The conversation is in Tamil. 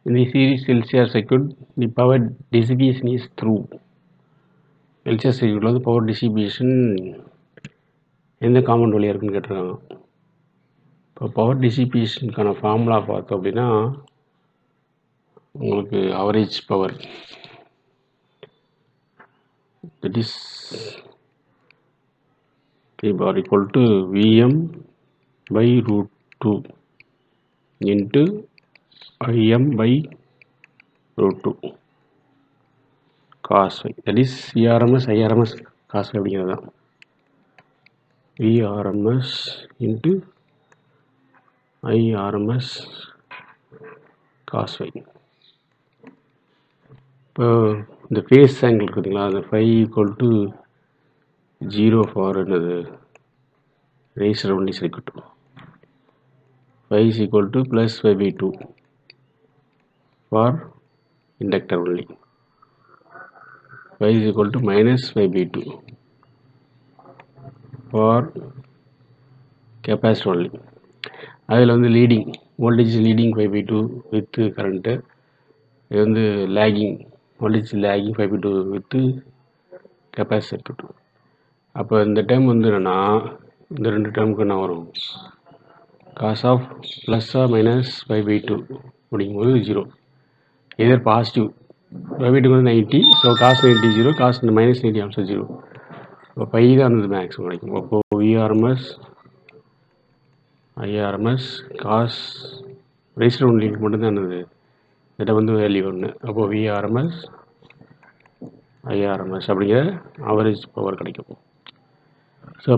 In the series LCR circuit, the power distribution is through. LCR circuit வந்து power distribution எந்த காம்பவுண்ட் வழியாக இருக்குன்னு கேட்டிருக்காங்க. இப்போ பவர் டிஸ்ட்ரிபியூஷனுக்கான ஃபார்முலா பார்த்தோம் அப்படின்னா உங்களுக்கு average power that is P bar equal to Vm by root 2 into Im by root 2 cos phi. That is Vrms Irms cos phi அப்படிங்கிறது தான். Vrms into Irms cos phi. இப்போ இந்த ஃபேஸ் ஆங்கிள் இருக்குதுங்களா, அந்த phi equal to 0 for another resistor only circuit. Phi is equal to plus phi by 2 for inductor only. Phi is equal to minus phi by 2 for capacitor only. அதில் வந்து leading voltage leading phi by 2 with current, இது வந்து lagging voltage lagging phi by 2 with capacitor. அப்போ இந்த டைம் வந்து என்னென்னா இந்த ரெண்டு டேர்முக்கு என்ன வரும், காஸ் ஆஃப் ப்ளஸ்ஸா மைனஸ் பை பை 2 அப்படிங்கும்போது 0. எதர் பாசிட்டிவ் பை பை 2 வந்து 90, so cos 90 0, cos minus 90 also 0. இப்போ பை தான் அந்த மேக்ஸிமம் கிடைக்கும். அப்போது VRMS IRMS cos register only மட்டும்தான் என்னது இதை வந்து வேல்யூ ஒன்று. அப்போது விஆர்எம்எஸ் ஐஆர்எம்எஸ் அப்படிங்கிற அவரேஜ் பவர் கிடைக்கும். ஸோ